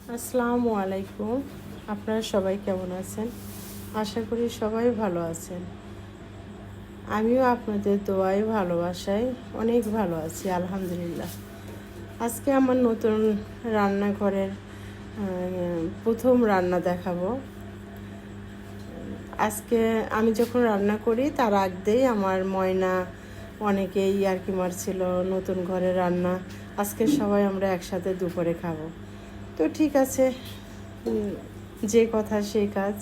আসসালামু আলাইকুম। আপনারা সবাই কেমন আছেন? আশা করি সবাই ভালো আছেন। আমিও আপনাদের দোয়ায় ভালোবাসায় অনেক ভালো আছি, আলহামদুলিল্লাহ। আজকে আমার নতুন রান্নাঘরের প্রথম রান্না দেখাবো। আজকে আমি যখন রান্না করি তার আগেই আমার ময়না অনেকেই ইয়ার্কি মারছিল, নতুন ঘরে রান্না, আজকে সবাই আমরা একসাথে দুপুরে খাবো। তো ঠিক আছে, যে কথা সেই কাজ।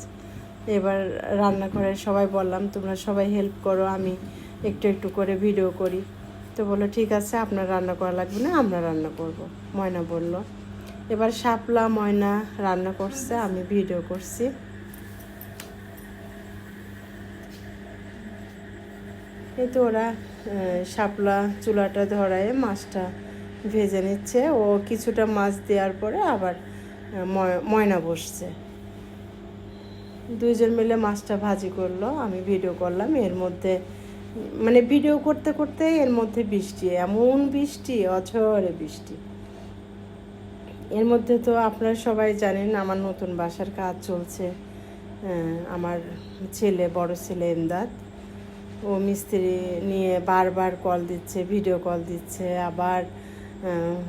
এবার রান্নাঘরে সবাই বললাম তোমরা সবাই হেল্প করো, আমি একটু একটু করে ভিডিও করি। তো বললো ঠিক আছে, আপনার রান্না করা লাগবে না, আমরা রান্না করব। ময়না বলল। এবার শাপলা ময়না রান্না করছে, আমি ভিডিও করছি। এই তো ওরা শাপলা চুলাটা ধরায় মাছটা ভেজে নিচ্ছে। ও কিছুটা মাছ দেওয়ার পরে আবার ময়না বসছে। দুইজন মিলে মাছটা ভাজি করলো, আমি ভিডিও করলাম। এর মধ্যে মানে ভিডিও করতে করতে এর মধ্যে বৃষ্টি, এমন বৃষ্টি, অঝরে বৃষ্টি। এর মধ্যে তো আপনারা সবাই জানেন আমার নতুন বাসার কাজ চলছে। আমার বড় ছেলে এমদাদ, ও মিস্ত্রি নিয়ে বারবার কল দিচ্ছে, ভিডিও কল দিচ্ছে। আবার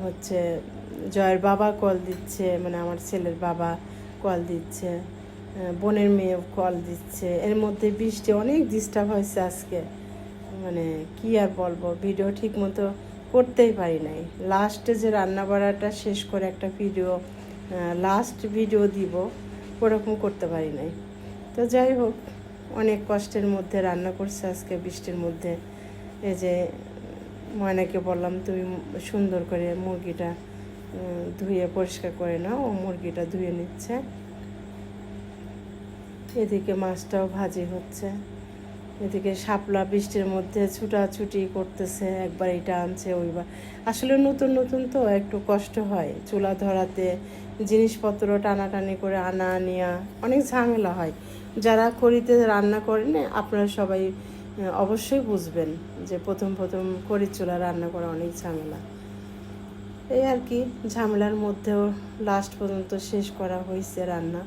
হচ্ছে জয়ের বাবা কল দিচ্ছে, মানে আমার ছেলের বাবা কল দিচ্ছে, বোনের মেয়ে কল দিচ্ছে। এর মধ্যে বৃষ্টি অনেক ডিস্টার্ব হয়েছে আজকে। মানে কি আর বলবো, ভিডিও ঠিক মতো করতেই পারি নাই। লাস্টে যে রান্না বাড়াটা শেষ করে একটা ভিডিও, লাস্ট ভিডিও দিব, ওরকম করতে পারি নাই। তো যাই হোক, অনেক কষ্টের মধ্যে রান্না করছে আজকে বৃষ্টির মধ্যে। এই যে ময়নাকে বললাম তুমি সুন্দর করে মুরগিটা ধুয়ে পরিষ্কার করে নাও, ও মুরগিটা ধুয়ে নিচ্ছে। এদিকে মাছটাও ভাজি হচ্ছে। এদিকে শাপলা বৃষ্টির মধ্যে ছুটাছুটি করতেছে, একবার এটা আনছে ওইবার। আসলে নতুন নতুন তো একটু কষ্ট হয়, চুলা ধরাতে জিনিসপত্র টানাটানি করে আনা নেওয়া অনেক ঝামেলা হয়। যারা খড়িতে রান্না করেন আপনারা সবাই অবশ্যই বুঝবেন যে প্রথম প্রথম খড়ির চুলা রান্না করা অনেক ঝামেলা। এই আর কি, ঝামেলার মধ্যেও লাস্ট পর্যন্ত শেষ করা হয়েছে রান্না।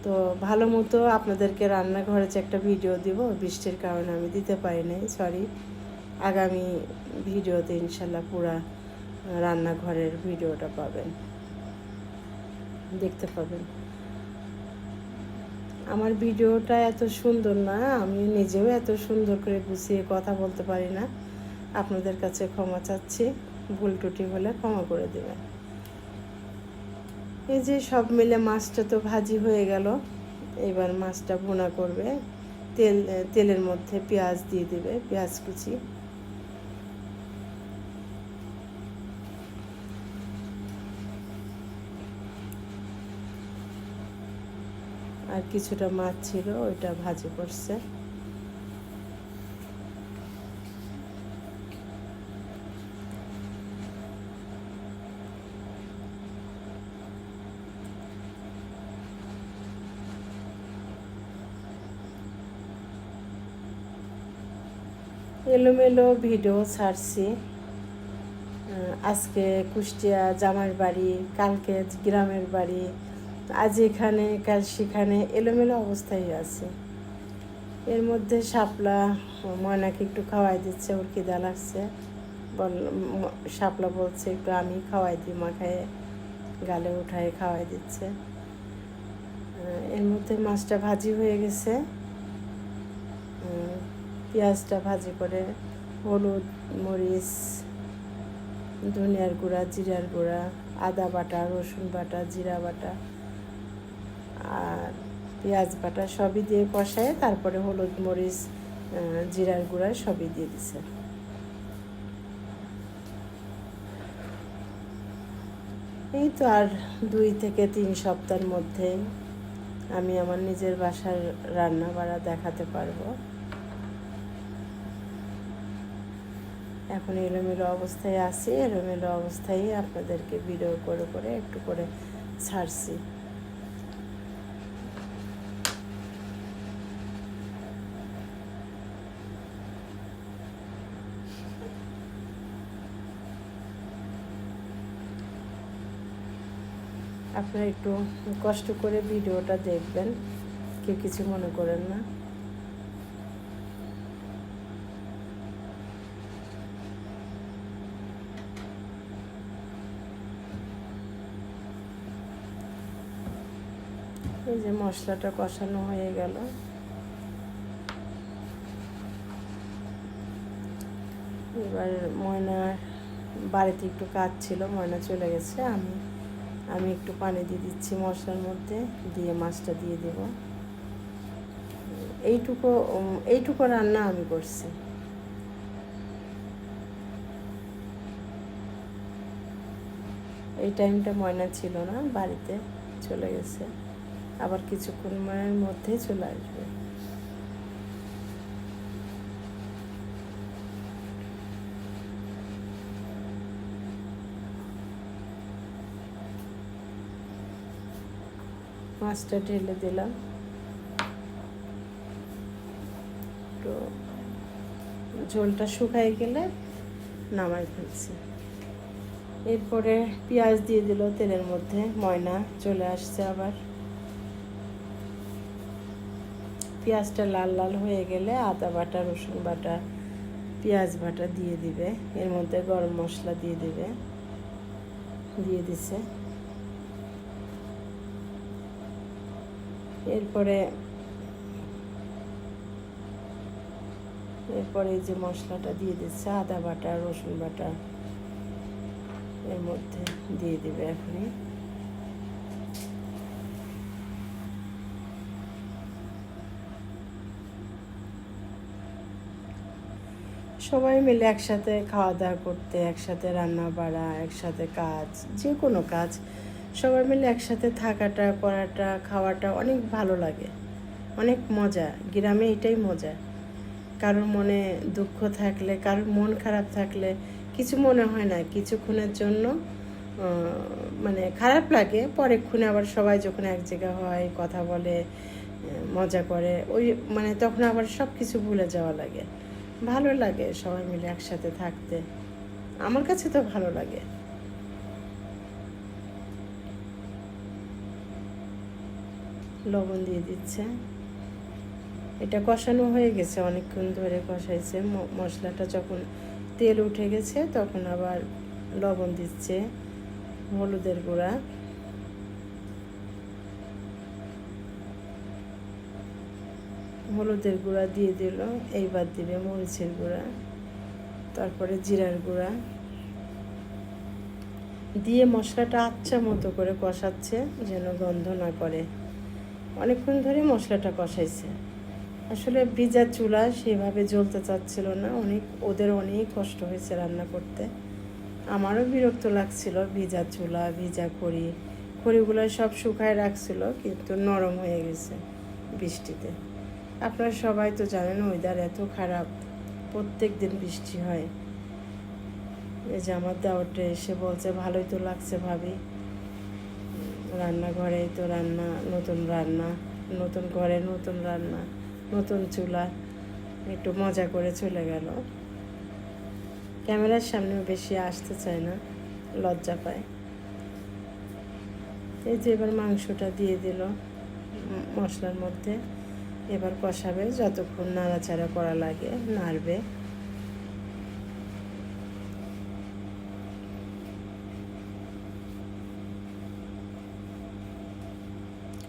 তো ভালো মতো আপনাদেরকে রান্নাঘরে যে একটা ভিডিও দিব, বৃষ্টির কারণে আমি দিতে পারি নাই, সরি। আগামী ভিডিওতে ইনশাল্লাহ পুরা রান্নাঘরের ভিডিওটা পাবেন, দেখতে পাবেন। আমার ভিডিওটা এত সুন্দর না, আমি নিজেও এত সুন্দর করে গুছিয়ে কথা বলতে পারি না। আপনাদের কাছে ক্ষমা চাচ্ছি, ভুল ত্রুটি হলে ক্ষমা করে দেবেন। এই যে সব মিলে মাছটা তো ভাজি হয়ে গেল। এবার মাছটা ভুনা করবে, তেলের মধ্যে পেঁয়াজ দিয়ে দেবে, পেঁয়াজ কুচি। আর কিছুটা মাছ ছিল, ওইটা ভাজি করছে। এলোমেলো ভিডিও ছাড়ছি। আজকে কুষ্টিয়া জামাইয়ের বাড়ি, কালকে গ্রামের বাড়ি, আজ এখানে কাল সেখানে, এলোমেলো অবস্থায় আছে। এর মধ্যে শাপলা ময়নাকে একটু খাওয়াই দিচ্ছে, ওর খিদা লাগছে। শাপলা বলছে একটু আমি খাওয়াই দিই, মাখায় গালে উঠায় খাওয়াই দিচ্ছে। এর মধ্যে মাছটা ভাজি হয়ে গেছে। পেঁয়াজটা ভাজি করে হলুদ, মরিচ, ধনিয়ার গুঁড়া, জিরার গুঁড়া, আদা বাটা, রসুন বাটা, জিরা বাটা আর পেঁয়াজ বাটা সবই দিয়ে কষায়, তারপরে হলুদ, মরিচ, জিরার গুঁড়া সবই দিয়ে দিছে। এই তো আর 2 থেকে 3 সপ্তাহের মধ্যে আমি আমার নিজের বাসার রান্না বাড়া দেখাতে পারবো। এখন এলোমেলো অবস্থায় আছি, এলোমেলো অবস্থায় আপনাদেরকে ভিডিও করে করে একটু করে ছাড়ছি। আপনারা একটু কষ্ট করে ভিডিওটা দেখবেন, কেউ কিছু মনে করেন না। এই যে মশলাটা কষানো হয়ে গেল, এবার ময়নার বাড়িতে একটু কাজ ছিল, ময়না চলে গেছে। আমি একটু পানি দিয়ে দিচ্ছি মশলার মধ্যে, দিয়ে মাছটা দিয়ে দেব। এইটুকু রান্না আমি করছি। এই টাইমটা ময়না ছিল না, বাড়িতে চলে গেছে, আবার কিছুক্ষণের মধ্যেই চলে আসবে। মাছটা ঢেলে দিলাম, তো ঝোলটা শুকাই গেলে নামাই ফেলছি। এরপরে পেঁয়াজ দিয়ে দিল তেলের মধ্যে, ময়না চলে আসছে আবার। পেঁয়াজটা লাল লাল হয়ে গেলে আদা বাটা, রসুন বাটা, পেঁয়াজ বাটা দিয়ে দিবে, এর মধ্যে গরম মশলা দিয়ে দিবে, দিয়ে দিছে। এরপরে এই যে মশলাটা দিয়ে দিচ্ছে, আদা বাটা, রসুন বাটা এর মধ্যে দিয়ে দিবে এখনই। সবাই মিলে একসাথে খাওয়া দাওয়া করতে, একসাথে রান্না বাড়া, একসাথে কাজ, যে কোনো কাজ সবাই মিলে একসাথে থাকাটা, করাটা, খাওয়াটা অনেক ভালো লাগে, অনেক মজা। গ্রামে এটাই মজা। কারোর মনে দুঃখ থাকলে, কারোর মন খারাপ থাকলে কিছু মনে হয় না, কিছুক্ষণের জন্য মানে খারাপ লাগে, পরেক্ষণে আবার সবাই যখন এক জায়গা হয়, কথা বলে, মজা করে, ওই মানে তখন আবার সব কিছু ভুলে যাওয়া লাগে। ভালো লাগে সবাই মিলে একসাথে থাকতে, আমার কাছে তো ভালো লাগে। লবণ দিয়ে দিচ্ছে, এটা কষানো হয়ে গেছে, অনেকক্ষণ ধরে কষাইছে। মশলাটা যখন তেল উঠে গেছে তখন আবার লবণ দিচ্ছে, হলুদের গুঁড়া, দিয়ে দিল। এইবার দিবে মরিচের গুঁড়া, তারপরে জিরার গুঁড়া দিয়ে মশলাটা আচ্ছা মতো করে কষাচ্ছে, যেন গন্ধ না করে। অনেকক্ষণ ধরে মশলাটা কষাইছে। আসলে ভিজা চুলা সেভাবে জ্বলতে চাচ্ছিল না, ওদের অনেক কষ্ট হয়েছে রান্না করতে। আমারও বিরক্ত লাগছিল, ভিজা চুলা, ভিজা খড়িগুলো সব শুকায় রাখছিল, কিন্তু নরম হয়ে গেছে বৃষ্টিতে। আপনারা সবাই তো জানেন ওয়েদার এত খারাপ, প্রত্যেক দিন বৃষ্টি হয়। এই যে আমার দেওরটা এসে বলছে ভালোই তো লাগছে ভাবি, রান্নাঘরেই তো রান্না, নতুন ঘরে নতুন রান্না, নতুন চুলা, একটু মজা করে চলে গেল। ক্যামেরার সামনে বেশি আসতে চায় না, লজ্জা পায়। এই যে এবার মাংসটা দিয়ে দিল মশলার মধ্যে, এবার কষাবে, যতক্ষণ নাড়াচাড়া করা লাগে নাড়বে।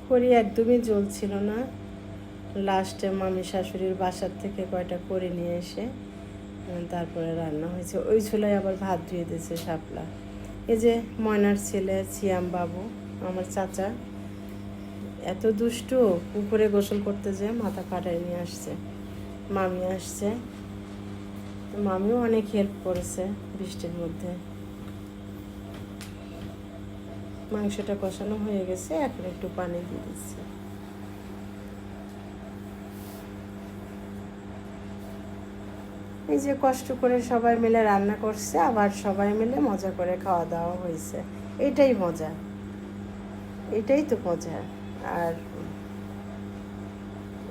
খড়ি একদমই জ্বলছিল না। লাস্টে মামি শাশুড়ির বাসার থেকে কয়টা করে নিয়ে এসে তারপরে রান্না হয়েছে। ওই চুলায় আবার ভাত ধুয়ে দিয়েছে শাপলা। এই যে ময়নার ছেলে সিয়াম বাবু, আমার চাচা, এত দুষ্টু, পুকুরে গোসল করতে যেয়ে মাথা ফাটাই নিয়ে আসছে। মামি আসছে, মামিও অনেক হেল্প করেছে বৃষ্টির মধ্যে। মাংসটা কষানো হয়ে গেছে, এখন একটু পানি দিয়ে দিচ্ছি। এই যে কষ্ট করে সবাই মিলে রান্না করছে, আবার সবাই মিলে মজা করে খাওয়া দাওয়া হয়েছে। এটাই মজা, এটাই তো মজা। আর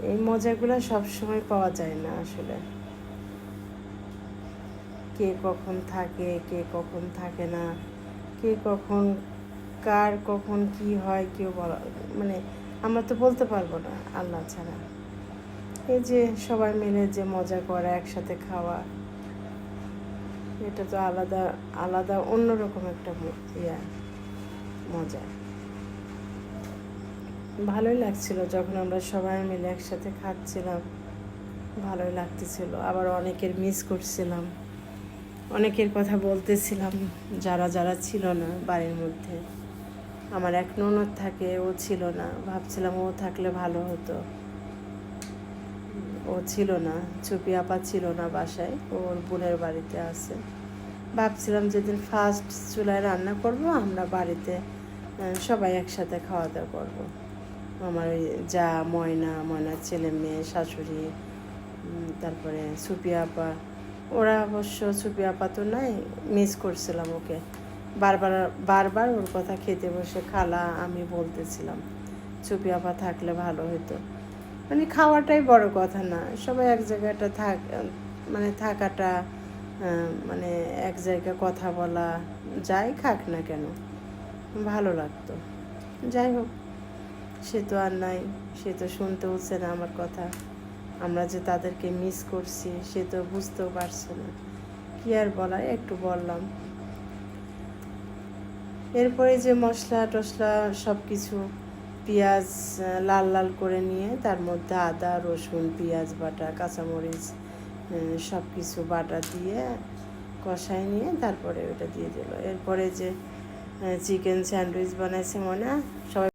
এই মজাগুলো সবসময় পাওয়া যায় না আসলে। কে কখন থাকে, কে কখন থাকে না, কে কখন কার কখন কি হয় কেউ বলা, মানে আমরা তো বলতে পারবো না আল্লাহ ছাড়া। এই যে সবাই মিলে যে মজা করা, একসাথে খাওয়া, এটা তো আলাদা আলাদা অন্যরকম একটা মজা। ভালোই লাগছিল যখন আমরা সবাই মিলে একসাথে খাচ্ছিলাম, ভালোই লাগতেছিল। আবার অনেকের মিস করছিলাম, অনেকের কথা বলতেছিলাম যারা যারা ছিল না বাড়ির মধ্যে। আমার এক ননদ থাকে, ও ছিল না, ভাবছিলাম ও থাকলে ভালো হতো। ও ছিল না, চুপি আপা ছিল না বাসায়, ওর বোনের বাড়িতে আছে। ভাবছিলাম যেদিন ফার্স্ট চুলায় রান্না করব আমরা বাড়িতে সবাই একসাথে খাওয়া দাওয়া করবো। আমার ওই যা ময়নার ছেলে মেয়ে, শাশুড়ি, তারপরে সুপি আপা, ওরা অবশ্য সুপি আপা তো নাই, মিস করছিলাম ওকে। বারবার বারবার ওর কথা খেতে বসে খালা আমি বলতেছিলাম সুপি আপা থাকলে ভালো হতো। মানে খাওয়াটাই বড় কথা না, সবাই এক জায়গাটা মানে থাকাটা, মানে এক জায়গায় কথা বলা, যাই খাক না কেন ভালো লাগতো। যাই হোক, সে তো আর নাই, সে তো শুনতে হচ্ছে না আমার কথা। আমরা যে তাদেরকে মিস করছি সে তো বুঝতেও পারছে না, কি আর বলা, একটু বললাম। এরপরে যে মশলা টশলা সব কিছু, পেঁয়াজ লাল লাল করে নিয়ে তার মধ্যে আদা রসুন পেঁয়াজ বাটা কাঁচামরিচ সব কিছু বাটা দিয়ে কষাই নিয়ে তারপরে ওটা দিয়ে দিল। এরপরে যে চিকেন স্যান্ডউইচ বানাইছে মনে, সবাই